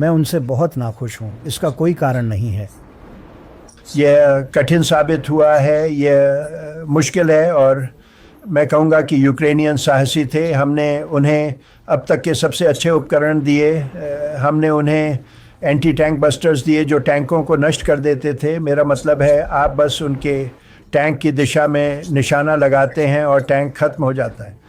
मैं उनसे बहुत नाखुश हूँ। इसका कोई कारण नहीं है। यह कठिन साबित हुआ है, यह मुश्किल है, और मैं कहूँगा कि यूक्रेनियन साहसी थे। हमने उन्हें अब तक के सबसे अच्छे उपकरण दिए। हमने उन्हें एंटी टैंक बस्टर्स दिए जो टैंकों को नष्ट कर देते थे। मेरा मतलब है आप बस उनके टैंक की दिशा में निशाना लगाते हैं और टैंक खत्म हो जाता है।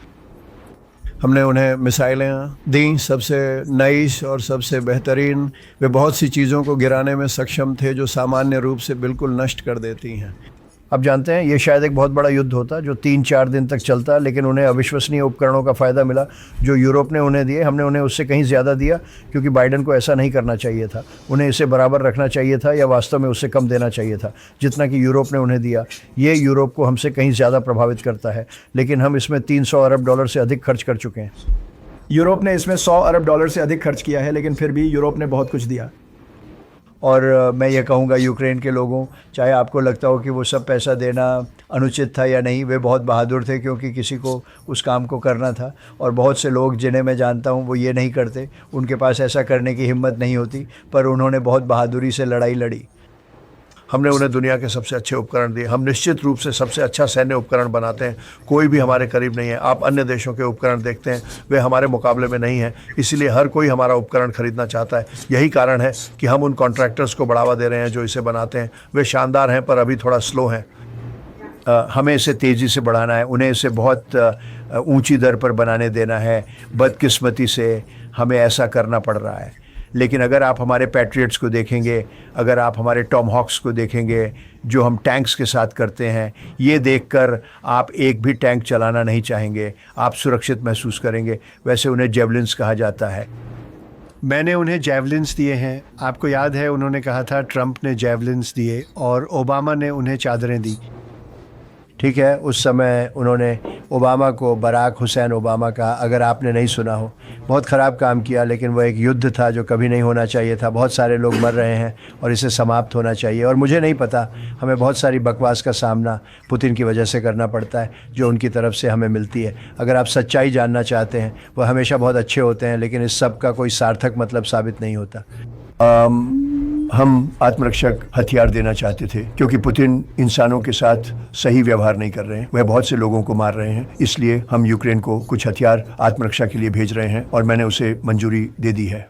हमने उन्हें मिसाइलें दी, सबसे नईस और सबसे बेहतरीन। वे बहुत सी चीज़ों को गिराने में सक्षम थे जो सामान्य रूप से बिल्कुल नष्ट कर देती हैं। अब जानते हैं ये शायद एक बहुत बड़ा युद्ध होता जो 3-4 दिन तक चलता, लेकिन उन्हें अविश्वसनीय उपकरणों का फ़ायदा मिला जो यूरोप ने उन्हें दिए। हमने उन्हें उससे कहीं ज़्यादा दिया, क्योंकि बाइडेन को ऐसा नहीं करना चाहिए था। उन्हें इसे बराबर रखना चाहिए था, या वास्तव में उससे कम देना चाहिए था जितना कि यूरोप ने उन्हें दिया। ये यूरोप को हमसे कहीं ज़्यादा प्रभावित करता है, लेकिन हम इसमें $300 अरब से अधिक खर्च कर चुके हैं। यूरोप ने इसमें $100 अरब से अधिक खर्च किया है, लेकिन फिर भी यूरोप ने बहुत कुछ दिया। और मैं ये कहूँगा यूक्रेन के लोगों, चाहे आपको लगता हो कि वो सब पैसा देना अनुचित था या नहीं, वे बहुत बहादुर थे, क्योंकि किसी को उस काम को करना था। और बहुत से लोग जिन्हें मैं जानता हूँ वो ये नहीं करते, उनके पास ऐसा करने की हिम्मत नहीं होती, पर उन्होंने बहुत बहादुरी से लड़ाई लड़ी। हमने उन्हें दुनिया के सबसे अच्छे उपकरण दिए। हम निश्चित रूप से सबसे अच्छा सैन्य उपकरण बनाते हैं, कोई भी हमारे करीब नहीं है। आप अन्य देशों के उपकरण देखते हैं, वे हमारे मुकाबले में नहीं हैं, इसलिए हर कोई हमारा उपकरण खरीदना चाहता है। यही कारण है कि हम उन कॉन्ट्रैक्टर्स को बढ़ावा दे रहे हैं जो इसे बनाते हैं। वे शानदार हैं, पर अभी थोड़ा स्लो हैं। हमें इसे तेज़ी से बढ़ाना है, उन्हें इसे बहुत ऊंची दर पर बनाने देना है। बदकिस्मती से हमें ऐसा करना पड़ रहा है। लेकिन अगर आप हमारे पैट्रियट्स को देखेंगे, अगर आप हमारे टॉम हॉक्स को देखेंगे जो हम टैंक्स के साथ करते हैं, ये देखकर आप एक भी टैंक चलाना नहीं चाहेंगे, आप सुरक्षित महसूस करेंगे। वैसे उन्हें जेवलिन्स कहा जाता है। मैंने उन्हें जेवलिन्स दिए हैं। आपको याद है उन्होंने कहा था ट्रंप ने जेवलिन्स दिए और ओबामा ने उन्हें चादरें दी। ठीक है, उस समय उन्होंने ओबामा को बराक हुसैन ओबामा का, अगर आपने नहीं सुना हो, बहुत ख़राब काम किया। लेकिन वो एक युद्ध था जो कभी नहीं होना चाहिए था। बहुत सारे लोग मर रहे हैं और इसे समाप्त होना चाहिए। और मुझे नहीं पता, हमें बहुत सारी बकवास का सामना पुतिन की वजह से करना पड़ता है जो उनकी तरफ से हमें मिलती है। अगर आप सच्चाई जानना चाहते हैं, वह हमेशा बहुत अच्छे होते हैं, लेकिन इस सब का कोई सार्थक मतलब साबित नहीं होता। हम आत्मरक्षक हथियार देना चाहते थे, क्योंकि पुतिन इंसानों के साथ सही व्यवहार नहीं कर रहे हैं, वह बहुत से लोगों को मार रहे हैं। इसलिए हम यूक्रेन को कुछ हथियार आत्मरक्षा के लिए भेज रहे हैं और मैंने उसे मंजूरी दे दी है।